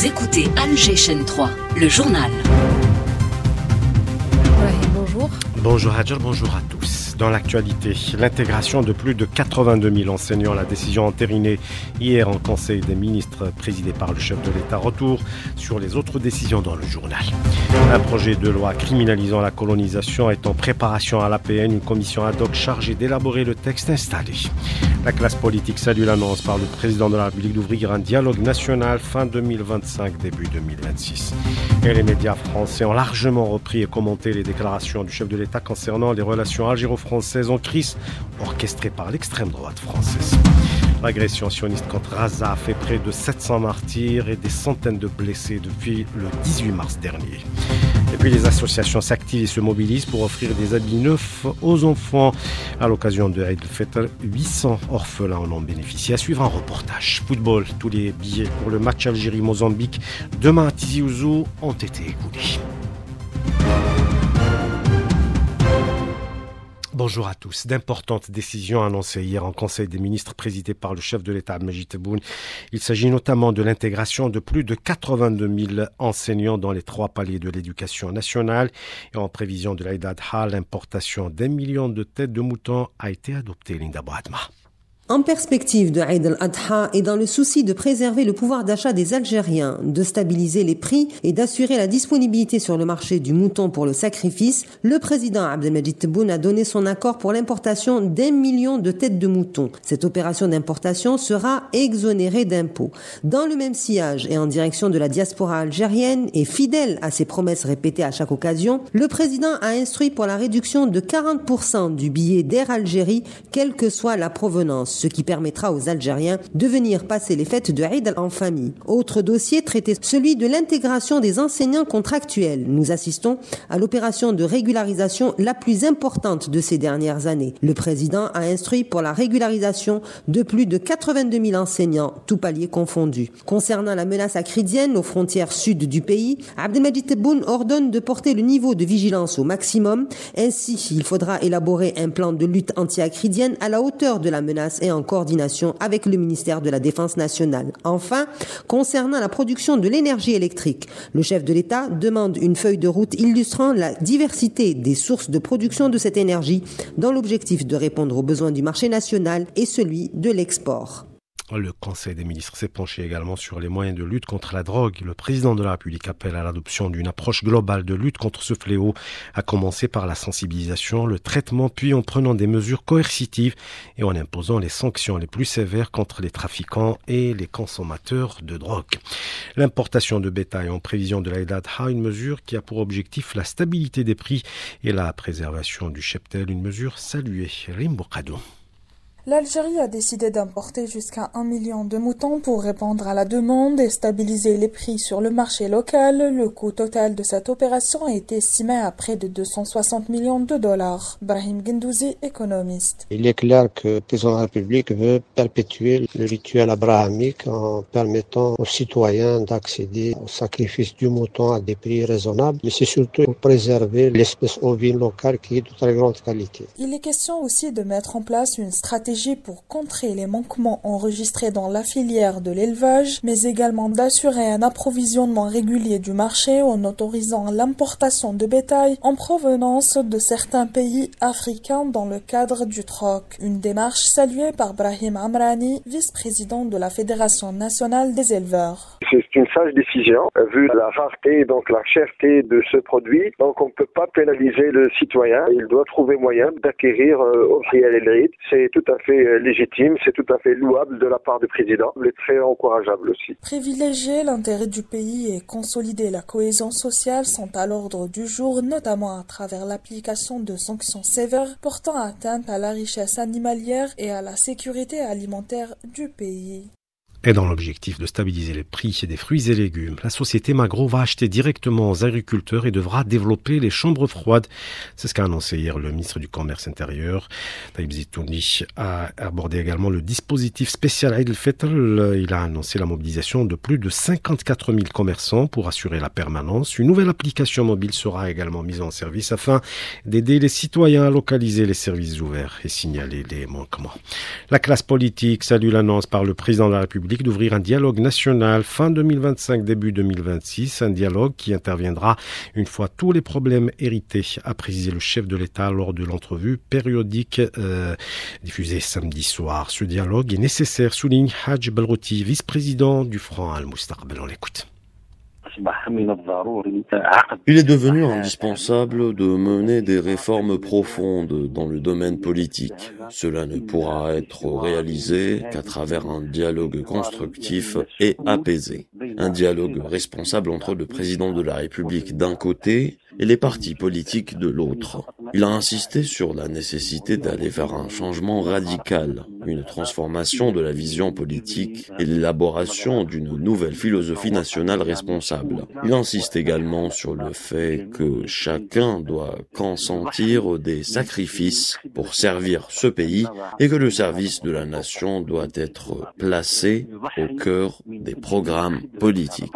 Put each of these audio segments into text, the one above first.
Vous écoutez Alger Chaîne 3, le journal. Bonjour. Bonjour Hadjar, bonjour à tous. Dans l'actualité, l'intégration de plus de 82 000 enseignants, la décision entérinée hier en Conseil des ministres présidé par le chef de l'État. Retour sur les autres décisions dans le journal. Un projet de loi criminalisant la colonisation est en préparation à l'APN, une commission ad hoc chargée d'élaborer le texte installé. La classe politique salue l'annonce par le président de la République d'ouvrir un dialogue national fin 2025, début 2026. Et les médias français ont largement repris et commenté les déclarations du chef de l'État concernant les relations algéro-françaises en crise orchestrées par l'extrême droite française. L'agression sioniste contre Gaza a fait près de 700 martyrs et des centaines de blessés depuis le 18 mars dernier. Et puis les associations s'activent et se mobilisent pour offrir des habits neufs aux enfants. À l'occasion de Eid al-Fitr, 800 orphelins en ont bénéficié. À suivre un reportage. Football, tous les billets pour le match Algérie-Mozambique demain à Tizi Ouzou ont été écoulés. Bonjour à tous. D'importantes décisions annoncées hier en Conseil des ministres présidé par le chef de l'État, Majid Tebboune. Il s'agit notamment de l'intégration de plus de 82 000 enseignants dans les 3 paliers de l'éducation nationale. Et en prévision de l'Aïd al-Adha, l'importation d'1 million de têtes de moutons a été adoptée. Linda Bouadma. En perspective de Eid al-Adha et dans le souci de préserver le pouvoir d'achat des Algériens, de stabiliser les prix et d'assurer la disponibilité sur le marché du mouton pour le sacrifice, le président Abdelmajid Tebboune a donné son accord pour l'importation d'1 million de têtes de moutons. Cette opération d'importation sera exonérée d'impôts. Dans le même sillage et en direction de la diaspora algérienne et fidèle à ses promesses répétées à chaque occasion, le président a instruit pour la réduction de 40% du billet d'Air Algérie, quelle que soit la provenance, ce qui permettra aux Algériens de venir passer les fêtes de Eid en famille. Autre dossier traité, celui de l'intégration des enseignants contractuels. Nous assistons à l'opération de régularisation la plus importante de ces dernières années. Le président a instruit pour la régularisation de plus de 82 000 enseignants, tous paliers confondus. Concernant la menace acridienne aux frontières sud du pays, Abdelmajid Tebboune ordonne de porter le niveau de vigilance au maximum. Ainsi, il faudra élaborer un plan de lutte anti-acridienne à la hauteur de la menace et en coordination avec le ministère de la Défense nationale. Enfin, concernant la production de l'énergie électrique, le chef de l'État demande une feuille de route illustrant la diversité des sources de production de cette énergie dans l'objectif de répondre aux besoins du marché national et celui de l'export. Le Conseil des ministres s'est penché également sur les moyens de lutte contre la drogue. Le président de la République appelle à l'adoption d'une approche globale de lutte contre ce fléau, à commencer par la sensibilisation, le traitement, puis en prenant des mesures coercitives et en imposant les sanctions les plus sévères contre les trafiquants et les consommateurs de drogue. L'importation de bétail en prévision de l'Aïd al-Adha, une mesure qui a pour objectif la stabilité des prix et la préservation du cheptel, une mesure saluée. Rimbo Kadou. L'Algérie a décidé d'importer jusqu'à 1 million de moutons pour répondre à la demande et stabiliser les prix sur le marché local. Le coût total de cette opération est estimé à près de 260 millions de dollars. Brahim Gendouzi, économiste. Il est clair que le président de la République veut perpétuer le rituel abrahamique en permettant aux citoyens d'accéder au sacrifice du mouton à des prix raisonnables. Mais c'est surtout pour préserver l'espèce ovine locale qui est de très grande qualité. Il est question aussi de mettre en place une stratégie pour contrer les manquements enregistrés dans la filière de l'élevage, mais également d'assurer un approvisionnement régulier du marché en autorisant l'importation de bétail en provenance de certains pays africains dans le cadre du troc. Une démarche saluée par Brahim Amrani, vice-président de la Fédération nationale des éleveurs. C'est une sage décision, vu la rareté et donc la cherté de ce produit. Donc on ne peut pas pénaliser le citoyen. Il doit trouver moyen d'acquérir au prix à l'élite. C'est tout à fait légitime, c'est tout à fait louable de la part du président, mais très encourageable aussi. Privilégier l'intérêt du pays et consolider la cohésion sociale sont à l'ordre du jour, notamment à travers l'application de sanctions sévères portant atteinte à la richesse animalière et à la sécurité alimentaire du pays. Et dans l'objectif de stabiliser les prix des fruits et légumes, la société Magro va acheter directement aux agriculteurs et devra développer les chambres froides. C'est ce qu'a annoncé hier le ministre du Commerce intérieur. Taïb Zitouni a abordé également le dispositif spécial Eid al-Fitr. Il a annoncé la mobilisation de plus de 54 000 commerçants pour assurer la permanence. Une nouvelle application mobile sera également mise en service afin d'aider les citoyens à localiser les services ouverts et signaler les manquements. La classe politique salue l'annonce par le président de la République République d'ouvrir un dialogue national fin 2025, début 2026. Un dialogue qui interviendra une fois tous les problèmes hérités, a précisé le chef de l'État lors de l'entrevue périodique diffusée samedi soir. Ce dialogue est nécessaire, souligne Hadj Belrouti, vice-président du Front Al-Mustaqbal. On l'écoute. Il est devenu indispensable de mener des réformes profondes dans le domaine politique. Cela ne pourra être réalisé qu'à travers un dialogue constructif et apaisé. Un dialogue responsable entre le président de la République d'un côté et les partis politiques de l'autre. Il a insisté sur la nécessité d'aller vers un changement radical, une transformation de la vision politique et l'élaboration d'une nouvelle philosophie nationale responsable. Il insiste également sur le fait que chacun doit consentir des sacrifices pour servir ce pays et que le service de la nation doit être placé au cœur des programmes politiques.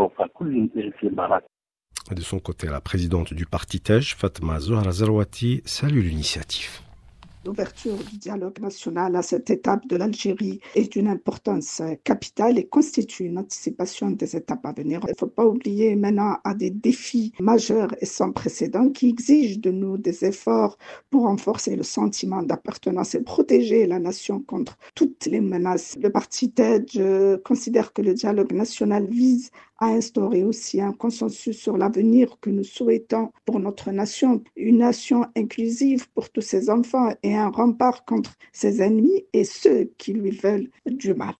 De son côté, la présidente du parti TEJ, Fatma Zohra Zarouati, salue l'initiative. L'ouverture du dialogue national à cette étape de l'Algérie est d'une importance capitale et constitue une anticipation des étapes à venir. Il ne faut pas oublier maintenant à des défis majeurs et sans précédent qui exigent de nous des efforts pour renforcer le sentiment d'appartenance et protéger la nation contre toutes les menaces. Le parti TEJ considère que le dialogue national vise à instaurer aussi un consensus sur l'avenir que nous souhaitons pour notre nation, une nation inclusive pour tous ses enfants et un rempart contre ses ennemis et ceux qui lui veulent du mal.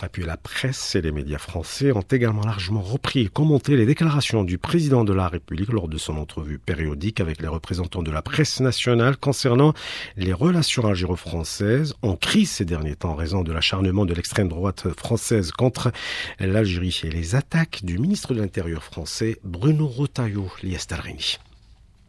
Et puis la presse et les médias français ont également largement repris et commenté les déclarations du président de la République lors de son entrevue périodique avec les représentants de la presse nationale concernant les relations algéro-françaises en crise ces derniers temps en raison de l'acharnement de l'extrême droite française contre l'Algérie et les attaques du ministre de l'Intérieur français Bruno Retailleau. Lies Darrini.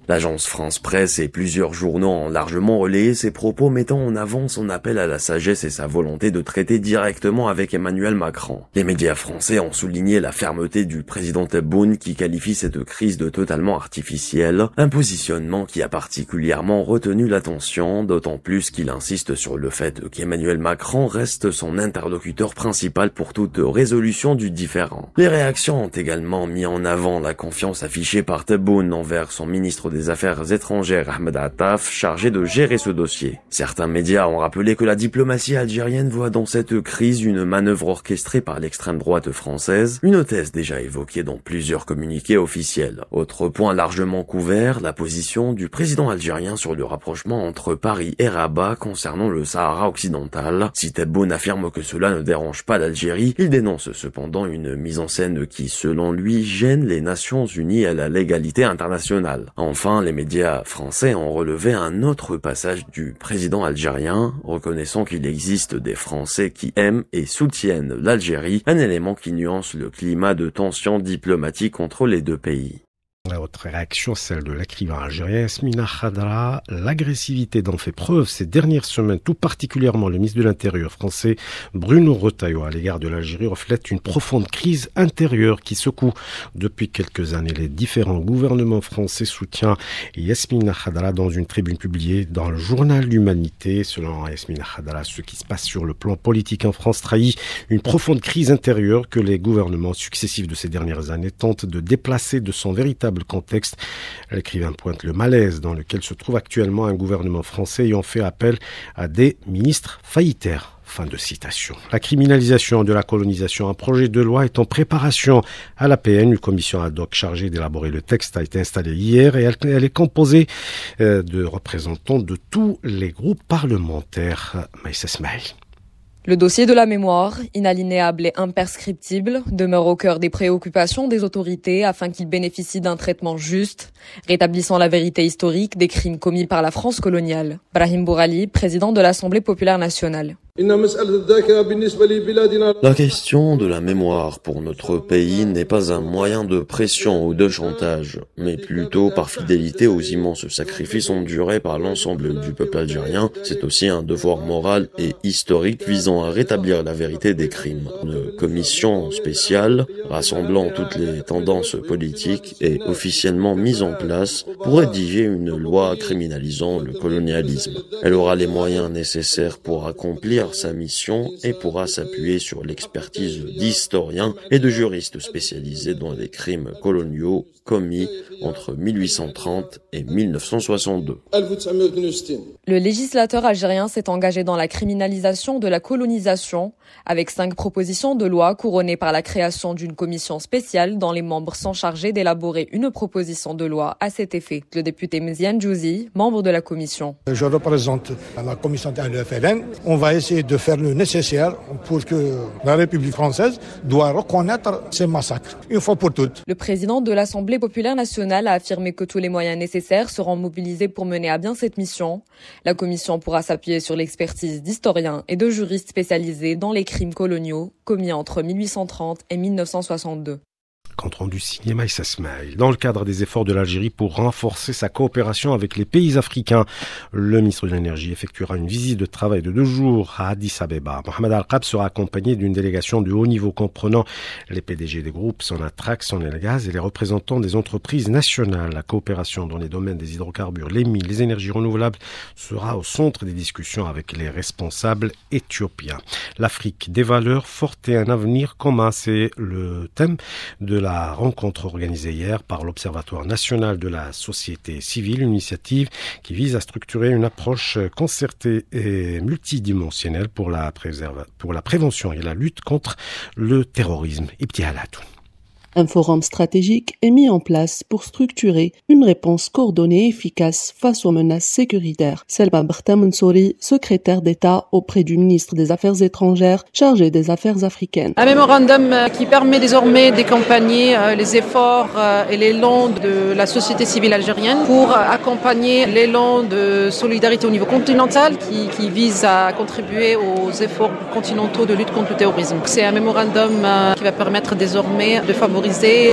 L'agence France Presse et plusieurs journaux ont largement relayé ses propos mettant en avant son appel à la sagesse et sa volonté de traiter directement avec Emmanuel Macron. Les médias français ont souligné la fermeté du président Tebboune qui qualifie cette crise de totalement artificielle, un positionnement qui a particulièrement retenu l'attention, d'autant plus qu'il insiste sur le fait qu'Emmanuel Macron reste son interlocuteur principal pour toute résolution du différend. Les réactions ont également mis en avant la confiance affichée par Tebboune envers son ministre des Affaires étrangères Ahmed Attaf, chargé de gérer ce dossier. Certains médias ont rappelé que la diplomatie algérienne voit dans cette crise une manœuvre orchestrée par l'extrême droite française, une thèse déjà évoquée dans plusieurs communiqués officiels. Autre point largement couvert, la position du président algérien sur le rapprochement entre Paris et Rabat concernant le Sahara occidental. Si Tebboune affirme que cela ne dérange pas l'Algérie, il dénonce cependant une mise en scène qui, selon lui, gêne les Nations Unies et la légalité internationale. Enfin, les médias français ont relevé un autre passage du président algérien, reconnaissant qu'il existe des Français qui aiment et soutiennent l'Algérie, un élément qui nuance le climat de tension diplomatique entre les deux pays. La autre réaction, celle de l'écrivain algérien Yasmina Khadra. L'agressivité dont fait preuve ces dernières semaines, tout particulièrement le ministre de l'Intérieur français Bruno Retailleau à l'égard de l'Algérie, reflète une profonde crise intérieure qui secoue depuis quelques années. Les différents gouvernements français soutiennent Yasmina Khadra dans une tribune publiée dans le journal L'Humanité. Selon Yasmina Khadra, ce qui se passe sur le plan politique en France trahit une profonde crise intérieure que les gouvernements successifs de ces dernières années tentent de déplacer de son véritable contexte. L'écrivain pointe le malaise dans lequel se trouve actuellement un gouvernement français ayant fait appel à des ministres faillitaires. Fin de citation. La criminalisation de la colonisation, un projet de loi est en préparation à l'APN. Une commission ad hoc chargée d'élaborer le texte a été installée hier et elle est composée de représentants de tous les groupes parlementaires. Maïssa Smaïl. Le dossier de la mémoire, inaliénable et imprescriptible, demeure au cœur des préoccupations des autorités afin qu'il bénéficie d'un traitement juste, rétablissant la vérité historique des crimes commis par la France coloniale. Brahim Bourali, président de l'Assemblée populaire nationale. La question de la mémoire pour notre pays n'est pas un moyen de pression ou de chantage, mais plutôt par fidélité aux immenses sacrifices endurés par l'ensemble du peuple algérien. C'est aussi un devoir moral et historique visant à rétablir la vérité des crimes. Une commission spéciale, rassemblant toutes les tendances politiques, est officiellement mise en place pour rédiger une loi criminalisant le colonialisme. Elle aura les moyens nécessaires pour accomplir remplir sa mission et pourra s'appuyer sur l'expertise d'historiens et de juristes spécialisés dans les crimes coloniaux commis entre 1830 et 1962. Le législateur algérien s'est engagé dans la criminalisation de la colonisation avec 5 propositions de loi couronnées par la création d'une commission spéciale dont les membres sont chargés d'élaborer une proposition de loi à cet effet. Le député Mziane Djouzi, membre de la commission. Je représente la commission de l'UFLN. On va essayer de faire le nécessaire pour que la République française doit reconnaître ces massacres, une fois pour toutes. Le président de l'Assemblée populaire nationale a affirmé que tous les moyens nécessaires seront mobilisés pour mener à bien cette mission. La commission pourra s'appuyer sur l'expertise d'historiens et de juristes spécialisés dans les crimes coloniaux commis entre 1830 et 1962. Compte rendu signé Maïssa Smaïl. Dans le cadre des efforts de l'Algérie pour renforcer sa coopération avec les pays africains, le ministre de l'Énergie effectuera une visite de travail de 2 jours à Addis Abeba. Mohamed Al-Qab sera accompagné d'une délégation de haut niveau comprenant les PDG des groupes Sonatrach, Sonelgaz et les représentants des entreprises nationales. La coopération dans les domaines des hydrocarbures, les mines, les énergies renouvelables sera au centre des discussions avec les responsables éthiopiens. L'Afrique, des valeurs fortes et un avenir commun, c'est le thème de la rencontre organisée hier par l'Observatoire national de la société civile, une initiative qui vise à structurer une approche concertée et multidimensionnelle pour la prévention et la lutte contre le terrorisme. Ibti Halatoun. Un forum stratégique est mis en place pour structurer une réponse coordonnée et efficace face aux menaces sécuritaires. Selma Barta Mansouri, secrétaire d'État auprès du ministre des Affaires étrangères chargé des affaires africaines. Un mémorandum qui permet désormais d'accompagner les efforts et l'élan de la société civile algérienne pour accompagner l'élan de solidarité au niveau continental qui vise à contribuer aux efforts continentaux de lutte contre le terrorisme. C'est un mémorandum qui va permettre désormais de favoriser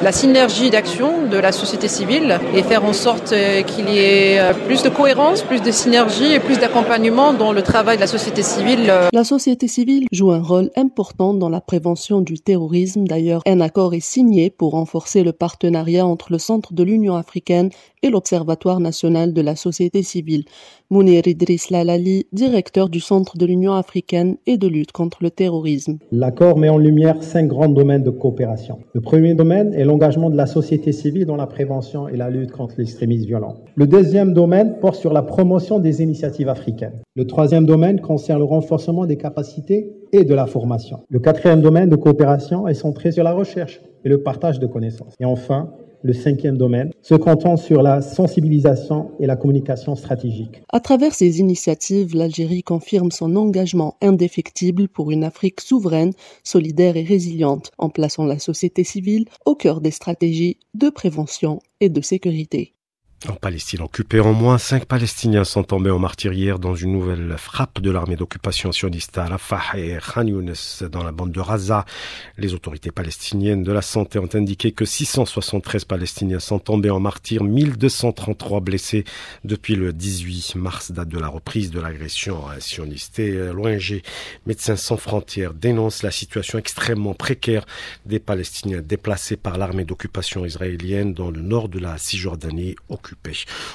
la synergie d'action de la société civile et faire en sorte qu'il y ait plus de cohérence, plus de synergie et plus d'accompagnement dans le travail de la société civile. La société civile joue un rôle important dans la prévention du terrorisme. D'ailleurs, un accord est signé pour renforcer le partenariat entre le Centre de l'Union africaine et l'Observatoire national de la société civile. Mounir Idriss Lalali, directeur du Centre de l'Union africaine et de lutte contre le terrorisme. L'accord met en lumière 5 grands domaines de coopération. Le premier domaine est l'engagement de la société civile dans la prévention et la lutte contre l'extrémisme violent. Le deuxième domaine porte sur la promotion des initiatives africaines. Le troisième domaine concerne le renforcement des capacités et de la formation. Le quatrième domaine de coopération est centré sur la recherche et le partage de connaissances. Et enfin, le 5e domaine se concentre sur la sensibilisation et la communication stratégique. À travers ces initiatives, l'Algérie confirme son engagement indéfectible pour une Afrique souveraine, solidaire et résiliente, en plaçant la société civile au cœur des stratégies de prévention et de sécurité. En Palestine occupée, au moins 5 Palestiniens sont tombés en martyrs hier dans une nouvelle frappe de l'armée d'occupation sioniste à Rafah et Khan Younes dans la bande de Gaza. Les autorités palestiniennes de la santé ont indiqué que 673 Palestiniens sont tombés en martyrs, 1233 blessés depuis le 18 mars, date de la reprise de l'agression sioniste. Et l'ONG Médecins sans frontières dénonce la situation extrêmement précaire des Palestiniens déplacés par l'armée d'occupation israélienne dans le nord de la Cisjordanie occupée.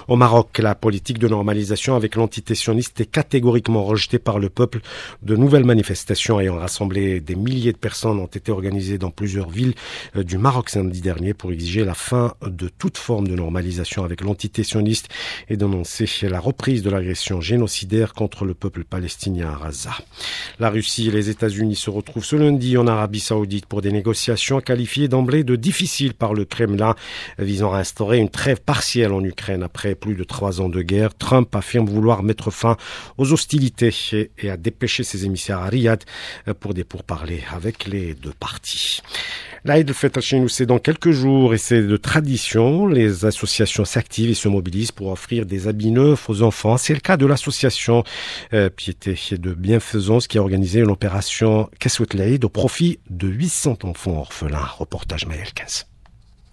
Au Maroc, la politique de normalisation avec l'entité sioniste est catégoriquement rejetée par le peuple. De nouvelles manifestations ayant rassemblé des milliers de personnes ont été organisées dans plusieurs villes du Maroc samedi dernier pour exiger la fin de toute forme de normalisation avec l'entité sioniste et dénoncer la reprise de l'agression génocidaire contre le peuple palestinien à Gaza. La Russie et les États-Unis se retrouvent ce lundi en Arabie Saoudite pour des négociations qualifiées d'emblée de difficiles par le Kremlin visant à instaurer une trêve partielle en Ukraine après plus de 3 ans de guerre. Trump affirme vouloir mettre fin aux hostilités et à dépêcher ses émissaires à Riyad pour des pourparlers avec les 2 parties. L'Aïd el-Fitr chez nous, c'est dans quelques jours et c'est de tradition. Les associations s'activent et se mobilisent pour offrir des habits neufs aux enfants. C'est le cas de l'association Piété de Bienfaisance qui a organisé une opération Keswet l'Aïd au profit de 800 enfants orphelins. Reportage Maël 15.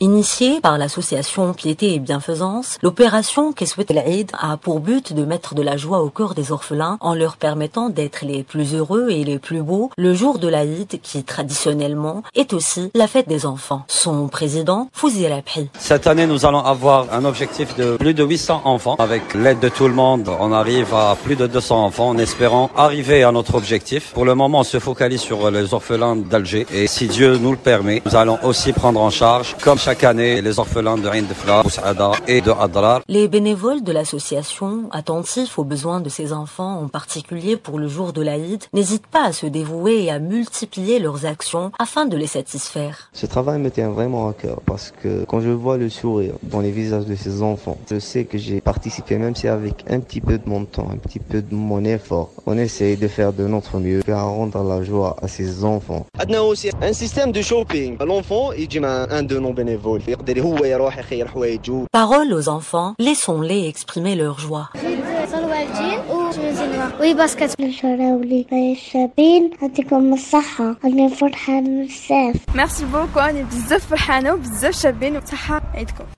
Initiée par l'association Piété et Bienfaisance, l'opération Keswet el-Eid a pour but de mettre de la joie au cœur des orphelins en leur permettant d'être les plus heureux et les plus beaux le jour de l'Aïd qui, traditionnellement, est aussi la fête des enfants. Son président, Fouzi Rabhi. Cette année, nous allons avoir un objectif de plus de 800 enfants. Avec l'aide de tout le monde, on arrive à plus de 200 enfants en espérant arriver à notre objectif. Pour le moment, on se focalise sur les orphelins d'Alger et si Dieu nous le permet, nous allons aussi prendre en charge, comme chaque année, les orphelins de Ain Defla, Boussaada et de Adrar. Les bénévoles de l'association, attentifs aux besoins de ces enfants, en particulier pour le jour de l'Aïd, n'hésitent pas à se dévouer et à multiplier leurs actions afin de les satisfaire. Ce travail me tient vraiment à cœur parce que quand je vois le sourire dans les visages de ces enfants, je sais que j'ai participé, même si avec un petit peu de mon temps, un petit peu de mon effort. On essaye de faire de notre mieux à rendre la joie à ces enfants. On a aussi un système de shopping. L'enfant, il dit un de nos bénévoles. Parole aux enfants, laissons-les exprimer leur joie. Oui, parce que merci beaucoup.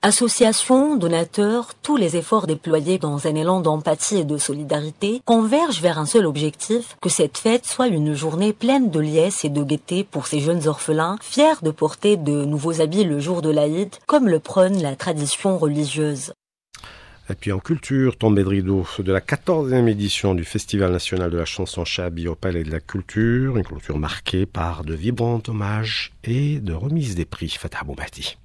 Associations, donateurs, tous les efforts déployés dans un élan d'empathie et de solidarité convergent vers un seul objectif, que cette fête soit une journée pleine de liesse et de gaieté pour ces jeunes orphelins, fiers de porter de nouveaux habits le jour de l'Aïd, comme le prône la tradition religieuse. Et puis en culture, tombée de rideau de la 14e édition du Festival national de la chanson Chabi au Palais de la Culture, une culture marquée par de vibrants hommages et de remises des prix. Fatah Boumahdi.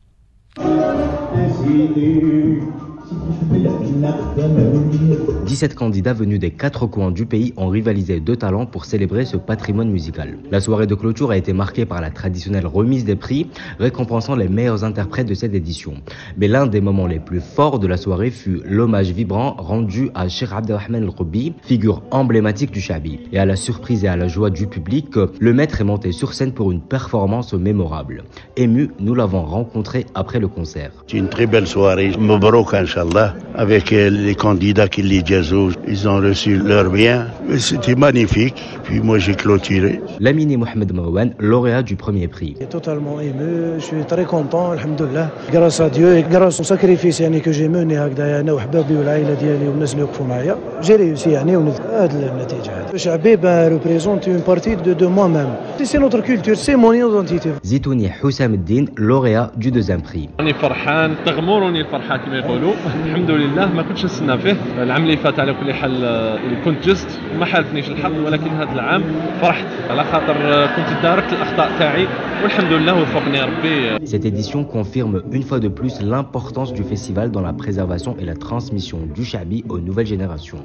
17 candidats venus des 4 coins du pays ont rivalisé de talent pour célébrer ce patrimoine musical. La soirée de clôture a été marquée par la traditionnelle remise des prix, récompensant les meilleurs interprètes de cette édition. Mais l'un des moments les plus forts de la soirée fut l'hommage vibrant rendu à Cheikh Abdelrahman El-Roubi, figure emblématique du Chabi. Et à la surprise et à la joie du public, le maître est monté sur scène pour une performance mémorable. Ému, nous l'avons rencontré après le concert. C'est une très belle soirée, Mabrouk Inch'Allah, avec les candidats qui les jazzou, ils ont reçu leur bien. C'était magnifique, puis moi j'ai clôturé. Lamine Mohamed Marwan, lauréat du premier prix. Je suis totalement ému, je suis très content, alhamdoulilah. Grâce à Dieu et grâce au sacrifice que j'ai mené avec أنا وحبابي والعائلة ديالي والناس اللي وقفوا معايا, j'ai réussi هذه النتيجة. Chabi représente une partie de moi-même. C'est notre culture, c'est mon identité. Zitouni Houssam Eddin, lauréat du deuxième prix. راني فرحان تغمرني الفرحة كما يقولوا. الحمد لله ما كنتش نستنى فيه. العام اللي فات على كل حال كنت جست ما حالفنيش الحظ, ولكن هذا العام فرحت على خاطر كنت داركت الأخطاء تاعي والحمد لله وفقني ربي. Cette édition confirme une fois de plus l'importance du festival dans la préservation et la transmission du Chabi aux nouvelles générations.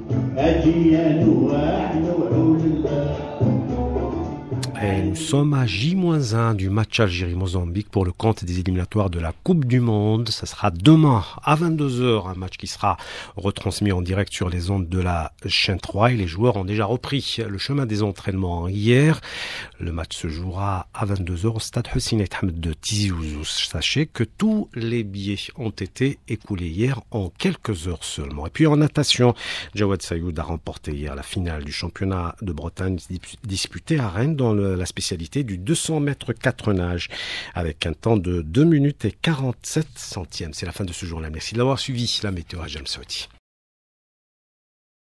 Et nous sommes à J-1 du match Algérie-Mozambique pour le compte des éliminatoires de la Coupe du Monde. Ça sera demain à 22h, un match qui sera retransmis en direct sur les ondes de la chaîne 3 et les joueurs ont déjà repris le chemin des entraînements hier. Le match se jouera à 22h au stade Hussein Ahmed de Tizi Ouzou. Sachez que tous les billets ont été écoulés hier en quelques heures seulement. Et puis en natation, Jawad Sayoud a remporté hier la finale du championnat de Bretagne disputé à Rennes dans la spécialité du 200 mètres 4 nages avec un temps de 2 minutes et 47 centièmes. C'est la fin de ce jour-là. Merci de l'avoir suivi. La météo à James Saouti.